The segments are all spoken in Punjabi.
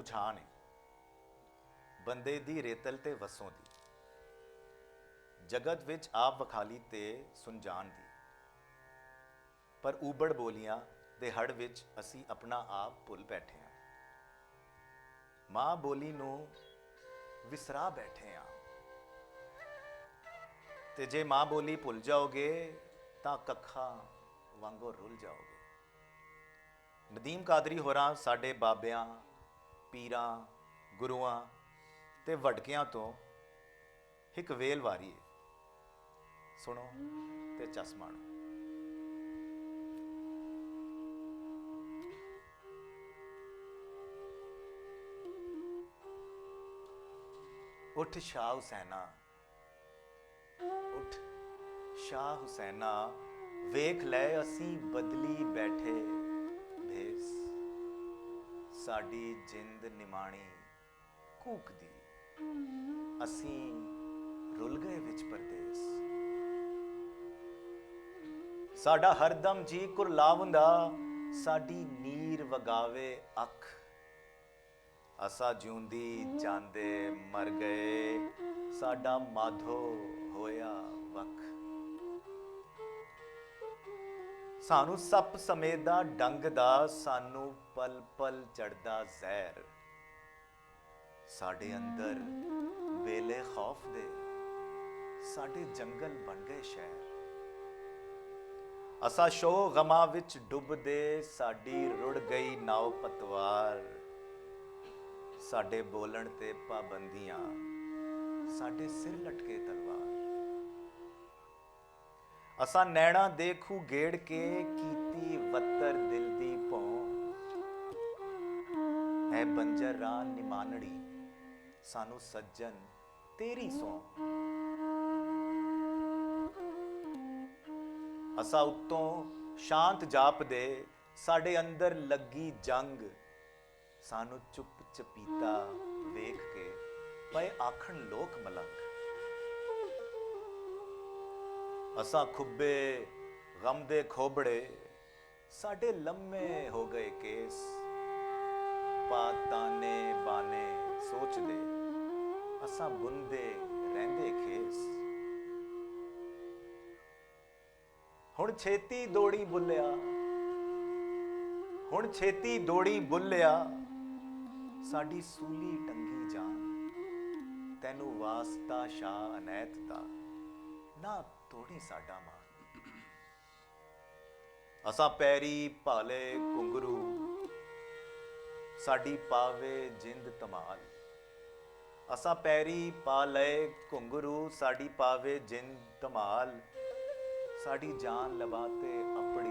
ਪਛਾਣ ਹੈ ਬੰਦੇ ਦੀ ਰੇਤਲ ਤੇ ਵਸੋਂ ਦੀ, ਜਗਤ ਵਿੱਚ ਆਪ ਵਖਾਲੀ ਤੇ ਸੁਨਜਾਨ ਦੀ। ਪਰ ਊਬੜ ਬੋਲੀਆਂ ਦੇ ਹੜ ਵਿੱਚ ਅਸੀਂ ਆਪਣਾ ਆਪ ਭੁੱਲ ਬੈਠੇ ਹਾਂ, ਮਾਂ ਬੋਲੀ ਨੂੰ ਵਿਸਰਾ ਬੈਠੇ ਹਾਂ। ਤੇ ਜੇ ਮਾਂ ਬੋਲੀ ਭੁੱਲ ਜਾਓਗੇ ਤਾਂ ਕੱਖਾਂ ਵਾਂਗੋਂ ਰੁੱਲ ਜਾਓਗੇ। ਨਦੀਮ ਕਾਦਰੀ ਹੋਰਾਂ ਸਾਡੇ ਬਾਬਿਆਂ, ਪੀਰਾਂ, ਗੁਰੂਆਂ ਤੇ ਵਡਕਿਆਂ ਤੋਂ ਇੱਕ ਵੇਲ ਵਾਰੀ ਹੈ, ਸੁਣੋ ਤੇ ਚਸ ਮਾਣੋ। ਉੱਠ ਸ਼ਾਹ ਹੁਸੈਨਾ, ਉੱਠ ਸ਼ਾਹ ਹੁਸੈਨਾ, ਵੇਖ ਲੈ ਅਸੀਂ ਬਦਲੀ ਬੈਠੇ ਭੇਸ। ਸਾਡੀ ਜਿੰਦ ਨਿਮਾਣੀ ਕੂਕਦੀ, ਅਸੀਂ ਰੁੱਲ ਗਏ ਵਿੱਚ ਪਰਦੇਸ। ਸਾਡਾ ਹਰਦਮ ਜੀ ਕੁਰਲਾਵੰਦਾ, ਸਾਡੀ ਨੀਰ ਵਗਾਵੇ ਅੱਖ। ਅਸਾਂ ਜਿਉਂਦੀ ਜਾਂਦੇ ਮਰ ਗਏ, ਸਾਡਾ ਮਾਧੋ ਹੋਇਆ ਵੱਖ। ਸਾਨੂੰ ਸੱਪ ਸਮੇਤ ਦਾ ਡੰਗ ਦਾ, ਸਾਨੂੰ ਪਲ ਪਲ ਚੜਦਾ ਜ਼ਹਿਰ। ਸਾਡੇ ਅੰਦਰ ਵੇਲੇ ਖੌਫ ਦੇ, ਸਾਡੇ ਜੰਗਲ ਬਣ ਗਏ ਸ਼ਹਿਰ। ਅਸਾਂ ਸ਼ੋਹ ਗਮਾਂ ਵਿੱਚ ਡੁੱਬਦੇ, ਸਾਡੀ ਰੁੜ ਗਈ ਨਾਉ ਪਤਵਾਰ। ਸਾਡੇ ਬੋਲਣ ਤੇ ਪਾਬੰਦੀਆਂ, ਸਾਡੇ ਸਿਰ ਲਟਕੇ ਤਲਵਾਰ। ਅਸਾਂ ਨੈਣਾ ਦੇ ਖੂਹ ਗੇੜ ਕੇ, ਕੀਤੀ ਵੱਤਰ ਦਿਲ ਦੀ ਭੌਂ। ਐ ਬੰਜਰ ਰਾਹ ਨਿਮਾਨੜੀ, ਸਾਨੂੰ ਸੱਜਣ ਤੇਰੀ ਸੌਂ। ਅਸਾਂ ਉੱਤੋਂ ਸ਼ਾਂਤ ਜਾਪਦੇ, ਸਾਡੇ ਅੰਦਰ ਲੱਗੀ ਜੰਗ। ਸਾਨੂੰ ਚੁੱਪ ਚਪੀਤਾ ਵੇਖ ਕੇ ਪਏ ਆਖਣ ਲੋਕ ਮਲੰਗ। ਅਸਾਂ ਖੁੱਬੇ ਗਮ ਦੇ ਖੋਬੜੇ, ਸਾਡੇ ਲੰਮੇ ਹੋ ਗਏ ਕੇਸ। ਪਾਤਾਨੇ ਬਾਨੇ ਸੋਚਦੇ, ਅਸਾਂ ਬੁੰਦੇ ਰਹਿੰਦੇ ਖੇਸ। ਹੁਣ ਛੇਤੀ ਦੌੜੀ ਬੁੱਲਿਆ, ਹੁਣ ਛੇਤੀ ਦੌੜੀ ਬੁੱਲਿਆ, ਸਾਡੀ ਸੂਲੀ ਟੰਗੀ ਜਾਨ। ਤੈਨੂੰ ਵਾਸਤਾ ਸ਼ਾਹ ਅਨੈਤ ਦਾ, ਨਾ ਤੋੜੀ ਸਾਡਾ ਮਾਨ। ਅਸਾਂ ਪੈਰੀ ਭਾਲੇ ਘੁੰਗਰੂ, ਸਾਡੀ ਪਾਵੇ ਜਿੰਦ ਧਮਾਲ। ਅਸਾਂ ਪੈਰੀ ਪਾ ਲਏ ਘੁੰਗਰੂ, ਸਾਡੀ ਪਾਵੇ ਜਿੰਦ ਧਮਾਲ। ਸਾਡੀ ਜਾਨ ਲਬਾਤੇ ਆਪਣੀ,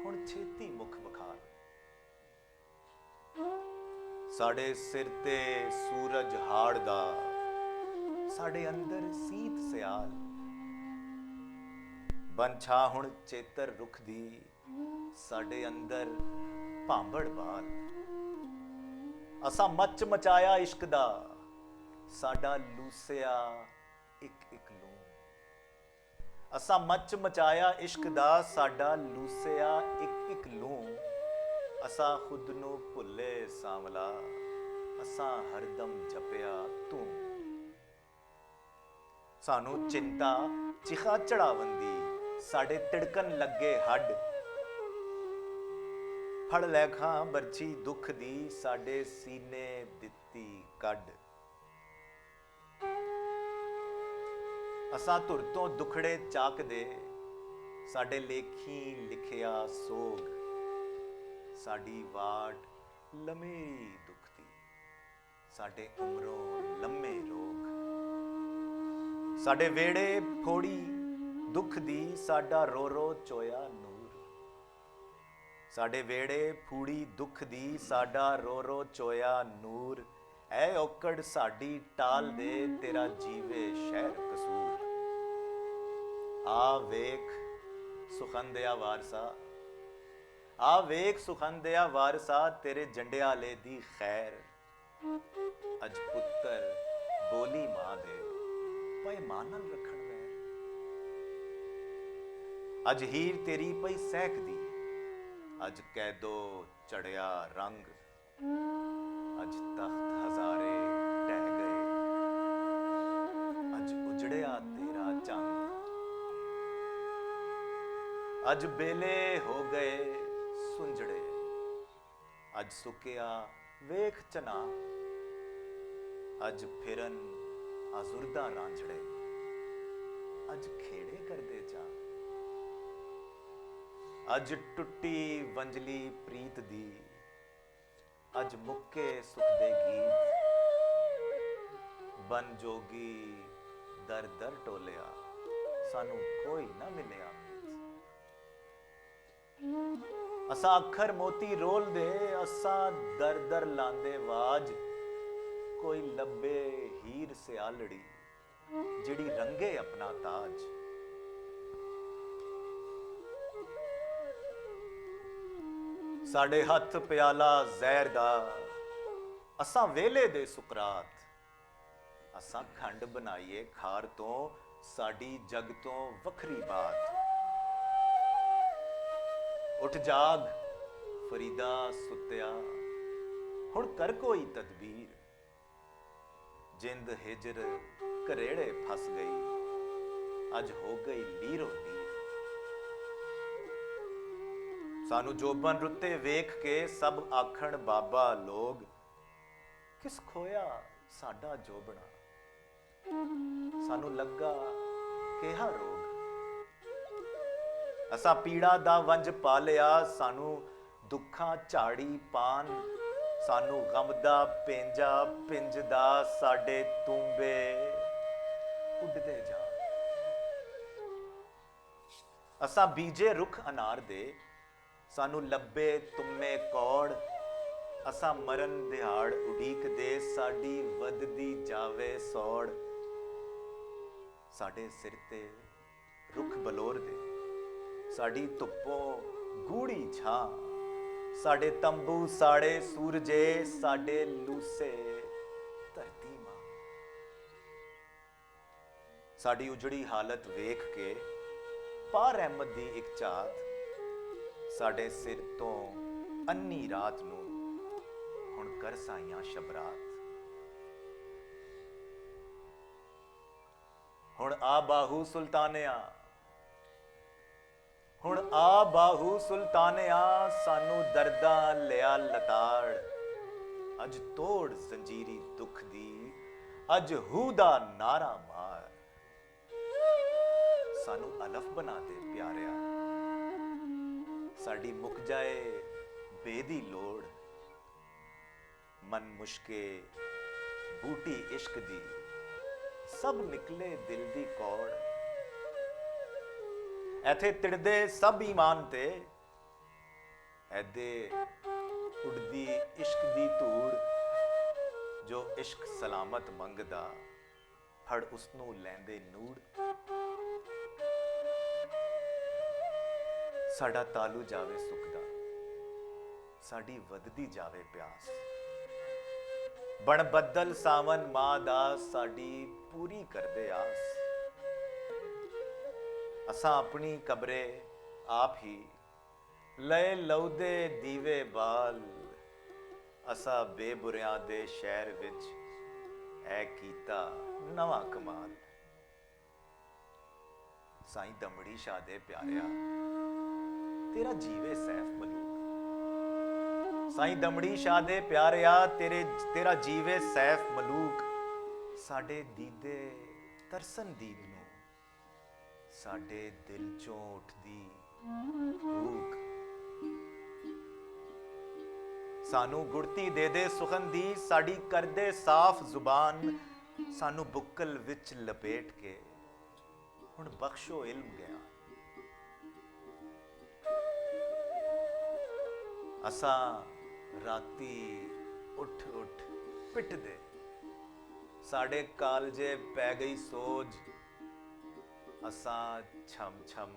ਹੁਣ ਛੇਤੀ ਮੁਖ ਵਿਖਾਲ। ਸਾਡੇ ਸਿਰ ਤੇ ਸੂਰਜ ਹਾੜਦਾ, ਸਾਡੇ ਅੰਦਰ ਸੀਤ ਸਿਆਲ। ਬੰਛਾ ਹੁਣ ਚੇਤਰ ਰੁੱਖ ਦੀ, ਸਾਡੇ ਅੰਦਰ ਭਾਂਬੜ ਬਾਲ। ਅਸਾਂ ਮੱਚ ਮਚਾਇਆ ਇਸ਼ਕ ਦਾ, ਸਾਡਾ ਲੂਸਿਆ ਇੱਕ ਇੱਕ ਲੂੰ। ਅਸਾਂ ਮੱਚ ਮਚਾਇਆ ਇਸ਼ਕ ਦਾ, ਸਾਡਾ ਲੂਸਿਆ ਇੱਕ ਇੱਕ ਲੂੰ। ਅਸਾਂ ਖੁਦ ਨੂੰ ਭੁੱਲੇ ਸਾਂਵਲਾ, ਅਸਾਂ ਹਰਦਮ ਜਪਿਆ ਤੂੰ। ਸਾਨੂੰ ਚਿੰਤਾ ਚਿਖਾ ਚੜਾਵੰਦੀ, ਸਾਡੇ ਤਿੜਕਣ ਲੱਗੇ ਹੱਡ। ਫੜ ਲੈ ਖਾਂ ਬਰਛੀ ਦੁੱਖ ਦੀ, ਸਾਡੇ ਸੀਨੇ ਦਿੱਤੀ ਕੱਢ। ਅਸਾਂ ਧੁਰ ਤੋਂ ਦੁਖੜੇ ਚਾਕਦੇ, ਸਾਡੇ ਲੇਖੀ ਲਿਖਿਆ ਸੋਗ। ਸਾਡੀ ਵਾਟ ਲੰਮੀ ਦੁੱਖ ਦੀ, ਸਾਡੇ ਉਮਰੋਂ ਲੰਮੇ ਰੋਗ। ਸਾਡੇ ਵੇੜੇ ਫੋੜੀ ਦੁੱਖ ਦੀ, ਸਾਡਾ ਰੋ ਰੋ ਚੋਇਆ ਨੂਰ। ਸਾਡੇ ਵੇੜੇ ਫੂੜੀ ਦੁੱਖ ਦੀ, ਸਾਡਾ ਰੋ ਰੋ ਚੋਇਆ ਨੂਰ। ਐ ਔਕੜ ਸਾਡੀ ਟਾਲ ਦੇ, ਤੇਰਾ ਜੀਵੇ ਸ਼ਹਿਰ ਕਸੂਰ। ਆ ਵੇਖ ਸੁਖੰਦਿਆ ਵਾਰਸਾ, ਆ ਵੇਖ ਸੁਖੰਦਿਆ ਵਾਰਸਾ, ਤੇਰੇ ਜੰਡਿਆਲੇ ਦੀ ਖੈਰ। ਅਜ ਪੁੱਤਰ ਬੋਲੀ ਮਾਂ ਦੇ, ਪਏ ਮਾਂ ਨਾਲ ਰੱਖਣ ਵੈਰ। ਅਜ ਹੀਰ ਤੇਰੀ ਪਈ ਸਹਿਕਦੀ, ਅਜ ਕੈਦੋ ਚੜਿਆ ਰੰਗ। ਅੱਜ ਬੇਲੇ ਹੋ ਗਏ ਸੁੰਝੜੇ, ਅੱਜ ਸੁੱਕਿਆ ਵੇਖ ਚਨਾ, ਅੱਜ ਫਿਰਨ ਆਜ਼ੁਰਦਾ ਰਾਂਝੜੇ, ਅੱਜ ਖੇੜੇ ਕਰਦੇ ਜਾ, ਅੱਜ ਟੁੱਟੀ ਵੰਜਲੀ ਪ੍ਰੀਤ ਦੀ, ਅੱਜ ਮੁੱਕੇ ਸੁਖ ਦੇ ਗੀਤ, ਬਨ ਜੋਗੀ ਦਰ ਦਰ ਟੋਲਿਆ, ਸਾਨੂੰ ਕੋਈ ਨਾ ਮਿਲਿਆ। ਅਸਾਂ ਅੱਖਰ ਮੋਤੀ ਰੋਲਦੇ, ਅਸਾਂ ਦਰ ਦਰ ਲਾਂਦੇ ਵਾਜ, ਕੋਈ ਲੱਭੇ ਹੀਰ ਸਿਆਲੜੀ, ਜਿਹੜੀ ਰੰਗੇ ਆਪਣਾ ਤਾਜ। ਸਾਡੇ ਹੱਥ ਪਿਆਲਾ ਜ਼ਹਿਰ ਦਾ, ਅਸਾਂ ਵੇਲੇ ਦੇ ਸੁਕਰਾਤ, ਅਸਾਂ ਖੰਡ ਬਣਾਈਏ ਖਾਰ ਤੋਂ, ਸਾਡੀ ਜਗ ਤੋਂ ਵੱਖਰੀ ਬਾਤ। ਉੱਠ ਜਾਗ ਫਰੀਦਾ ਸੁੱਤਿਆ, ਹੁਣ ਕਰ ਕੋਈ ਤਦਬੀਰ, ਜਿੰਦ ਹਿਜਰ ਘਰੇੜੇ ਫਸ ਗਈ, ਅੱਜ ਹੋ ਗਈ ਲੀਰੋ ਲੀਰ। ਸਾਨੂੰ ਜੋਬਨ ਰੁੱਤੇ ਵੇਖ ਕੇ ਸਭ ਆਖਣ ਬਾਬਾ ਲੋਗ, ਕਿਸ ਖੋਇਆ ਸਾਡਾ ਜੋਬਣਾ, ਸਾਨੂੰ ਲੱਗਾ ਕਿਹਾ ਰੋਗ। ਅਸਾਂ ਪੀੜਾ ਦਾ ਵੰਜ ਪਾ ਲਿਆ, ਸਾਨੂੰ ਦੁੱਖਾਂ ਝਾੜੀ ਪਾਨ, ਸਾਨੂੰ ਗਮ ਦਾ ਪੇਂਜਾ ਪਿੰਜਦਾ, ਸਾਡੇ ਤੂੰਬੇ ਉੱਡਦੇ ਜਾ। ਅਸਾਂ ਬੀਜੇ ਰੁੱਖ ਅਨਾਰ ਦੇ, ਸਾਨੂੰ ਲੱਭੇ ਤੁਮੇ ਕੌੜ, ਅਸਾਂ ਮਰਨ ਦਿਹਾੜ ਉਡੀਕਦੇ, ਸਾਡੀ ਵੱਧਦੀ ਜਾਵੇ ਸੌੜ। ਸਾਡੇ ਸਿਰ ਤੇ ਰੁੱਖ ਬਲੋਰ ਦੇ, ਸਾਡੀ ਧੁੱਪੋਂ ਗੂੜੀ ਛਾਂ, ਸਾਡੇ ਤੰਬੂ ਸਾੜੇ ਸੂਰਜੇ, ਸਾਡੇ ਲੂਸੇ ਧਰਤੀ ਮਾਂ। ਸਾਡੀ ਉਜੜੀ ਹਾਲਤ ਵੇਖ ਕੇ ਪਾ ਰਹਿਮਤ ਦੀ ਇੱਕ ਝਾਤ, ਸਾਡੇ ਸਿਰ ਤੋਂ ਅੰਨੀ ਰਾਤ ਨੂੰ ਹੁਣ ਕਰ ਸਾਈਆਂ ਸ਼ਬਰਾਤ। ਹੁਣ ਆ ਬਾਹੂ ਸੁਲਤਾਨਿਆ, ਹੁਣ ਆ ਬਾਹੂ ਸੁਲਤਾਨਿਆ, ਸਾਨੂੰ ਦਰਦਾਂ ਲਿਆ ਲਤਾੜ, ਅੱਜ ਤੋੜ ਜ਼ੰਜੀਰੀ ਦੁੱਖ ਦੀ, ਅੱਜ ਹੂ ਦਾ ਨਾਰਾ ਮਾਰ। ਸਾਨੂੰ ਅਲਫ ਬਣਾ ਦੇ ਪਿਆਰਿਆ, ਸਾਡੀ ਮੁੱਕ ਜਾਏ ਬੇਦੀ ਲੋੜ, ਮਨ ਮੁਸ਼ਕੇ ਬੂਟੀ ਇਸ਼ਕ ਦੀ, ਸਭ ਨਿਕਲੇ ਦਿਲ ਦੀ ਕੌੜ। ਐਥੇ ਤਿੜਦੇ ਸਭ ਈਮਾਨ ਤੇ, ਐਦੇ ਉੱਡਦੀ ਇਸ਼ਕ ਦੀ ਧੂੜ, ਜੋ ਇਸ਼ਕ ਸਲਾਮਤ ਮੰਗਦਾ, ਫੜ ਉਸਨੂੰ ਲੈਂਦੇ ਨੂੜ। ਸਾਡਾ ਤਾਲੂ ਜਾਵੇ ਸੁੱਕਦਾ, ਸਾਡੀ ਵੱਧਦੀ ਜਾਵੇ ਪਿਆਸ, ਬਣ ਬੱਦਲ ਸਾਵਨ ਮਾਂ ਦਾ, ਸਾਡੀ ਪੂਰੀ ਕਰਦੇ ਆਸ। ਅਸਾਂ ਆਪਣੀ ਕਬਰੇ ਆਪ ਹੀ ਲਏ ਲਉਦੇ ਦੀਵੇ ਬਾਲ, ਅਸਾਂ ਬੇਬੁਰਿਆਂ ਦੇ ਸ਼ਹਿਰ ਵਿੱਚ ਐ ਕੀਤਾ ਨਵਾਂ ਕਮਾਲ। ਸਾਈਂ ਦਮੜੀ ਸ਼ਾਹ ਦੇ ਪਿਆਰਿਆ, ਤੇਰਾ ਜੀਵੇ ਸੈਫ ਮਲੂਕ, ਸਾਈਂ ਦਮੜੀ ਸ਼ਾਹ ਦੇ ਪਿਆਰਿਆ, ਤੇਰਾ ਜੀਵੇ ਸੈਫ ਮਲੂਕ। ਸਾਡੇ ਦੀਦੇ ਤਰਸਨ ਦੀਦ ਨੂੰ, ਸਾਡੇ ਦਿਲ ਚੋਂ ਉੱਠਦੀ ਭੂਖ। ਸਾਨੂੰ ਗੁੜਤੀ ਦੇ ਦੇ ਸੁਖਨ ਦੀ, ਸਾਡੀ ਕਰਦੇ ਸਾਫ਼ ਜ਼ੁਬਾਨ, ਸਾਨੂੰ ਬੁੱਕਲ ਵਿੱਚ ਲਪੇਟ ਕੇ ਹੁਣ ਬਖਸ਼ੋ ਇਲਮ ਗਿਆ। ਅਸਾਂ ਰਾਤੀ ਉੱਠ ਉੱਠ ਪਿੱਟਦੇ, ਸਾਡੇ ਕਾਲਜੇ ਪੈ ਗਈ ਸੋਜ, ਅਸਾਂ ਛਮ ਛਮ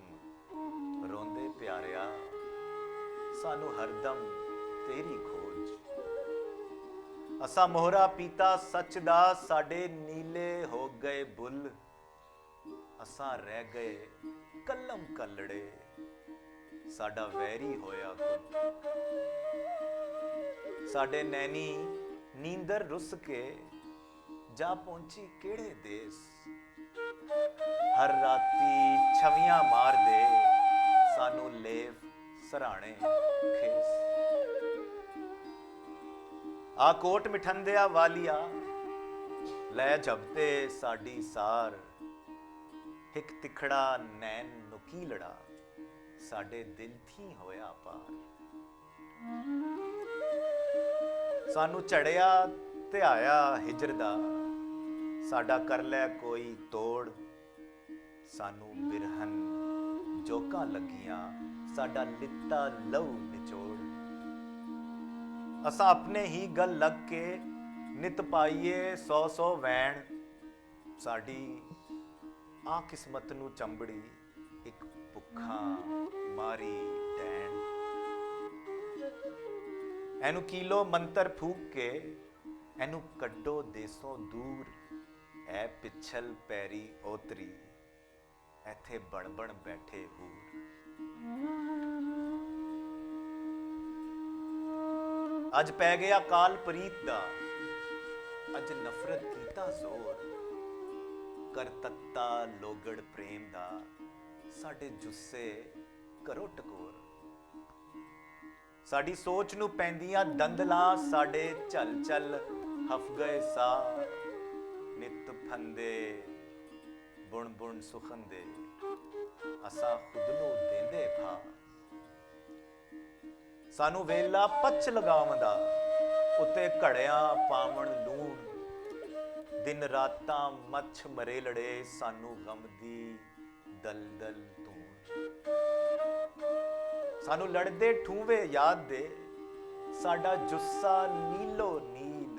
ਰੋਂਦੇ ਪਿਆਰਿਆ, ਸਾਨੂੰ ਹਰਦਮ ਤੇਰੀ ਖੋਜ। ਅਸਾਂ ਮੋਹਰਾ ਪੀਤਾ ਸੱਚ ਦਾ, ਸਾਡੇ ਨੀਲੇ ਹੋ ਗਏ ਬੁੱਲ, ਅਸਾਂ ਰਹਿ ਗਏ ਕਲਮ ਕਲੜੇ, ਸਾਡਾ ਵੈਰੀ ਹੋਇਆ ਕੁੱਲ। ਸਾਡੇ ਨੈਣੀ ਨੀਂਦਰ ਰੁੱਸ ਕੇ ਜਾ ਪਹੁੰਚੀ ਕਿਹੜੇ ਦੇਸ, ਹਰ ਰਾਤੀ ਛਵੀਆਂ ਮਾਰਦੇ, सानू लेव सराणे खेस। आ कोट मिठंदिया वालिया लै जबते साडी सार, एक तिखड़ा नैन नुकीलड़ा साडे दिल थी होया पार। सानू चढ़िया ध्याया हिजर दा, साडा कर लै कोई तोड़। सानू बिरहन जोकां लगियां, साडा लिता लहू निचोड़। असां अपने ही गल लग के नित पाईए 100 वैण, साडी आ किस्मत नू चंबड़ी एक भुखा मारी डैन। एनू कीलो मंतर फूक के एनू कड्डो देसों दूर, ए पिछल पैरी ओतरी एथे बण बण बैठे हूर। अज पै गया काल प्रीत दा, अज नफरत कीता जोर। कर तत्ता लोगड़ प्रेम दा, साडे जुस्से करो टकोर। साडी सोच नू पैंदियां दंदलां, साडे झल झल हफ गए सा। नित फंदे बुण बुण सुखंदे, असा खुद नू देंदे फा। सानू वेला पच लगावंदा, उत्ते घड़ियां पावण लूण। दिन रातां मच्छ मरेलड़े, सानू गम दी दल दल तूण। सानू लड़दे ठूवे याद दे, साडा जुस्सा नीलो नील।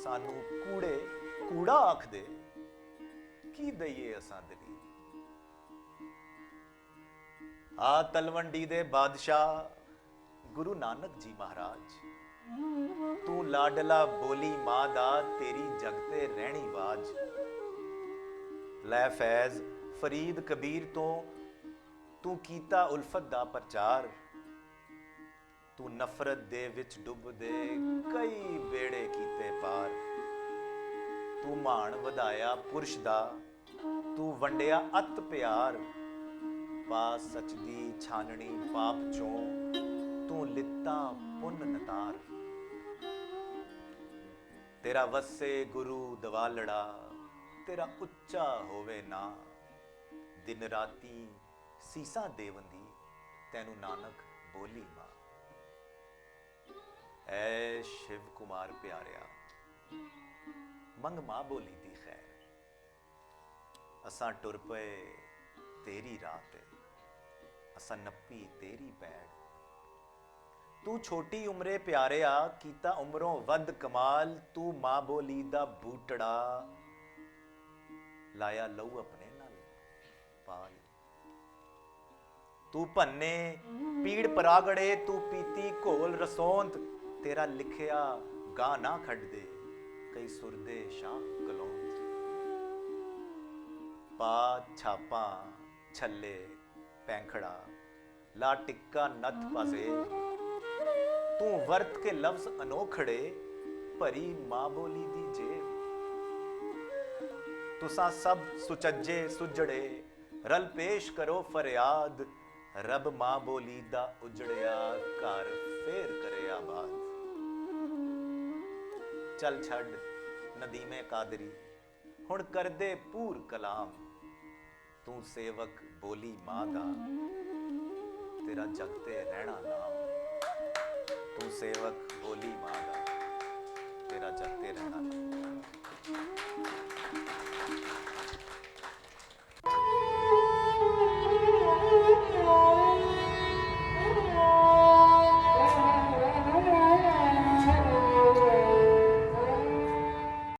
सानू कूड़े कूड़ा आख दे, की दईए असां दलील। आ तलवंडी दे बादशाह गुरु नानक जी महाराज, तू लाडला बोली मां दा, तेरी जगते रहनी वाज। लै फैज फरीद कबीर तो, तू कीता उल्फत दा प्रचार। तू नफरत दे विच डुब दे कई बेड़े कीते पार। तू मान वधाया पुरुष दा, तू वंडिया अत प्यार। पा सच दी छाननी पाप चों, तू लिता पुन नतार। तेरा वसे गुरु दवालड़ा, तेरा उच्चा होवे ना। दिन राती सीसा देवंदी, तैनू नानक बोली मां। ऐ शिव कुमार प्यारिया, मंग मां बोली दी खैर। असां टुर पए तेरी राह ते, असां नप्पी तेरी पैड़। तू छोटी उम्रे प्यारिया, कीता उमरों वध कमाल। तू मां बोली दा बूटड़ा, लाया लहू अपने नाल पाल। तू भन्ने पीड़ परागड़े, तू पीती घोल रसोंत। तेरा लिखिया गा ना खड़ दे, कई सुरदे शाह कलौंत। पा छापा छल्ले पैंखड़ा, ला टिक्का नथ पासे। तू वर्त के लफ्ज अनोखड़े, भरी मां बोली दी जेब। तुसा सब सुचज्जे सुजड़े, रल पेश करो फरियाद। रब मां बोली दा उजड़िया, घर फेर करे आबाद। चल छड़ नदीमे कादरी, हुण कर दे पूर कलाम। तू सेवक बोली मां दा, तेरा जगते रहना नाम। तू सेवक बोली मां दा, तेरा जगते रहना नाम।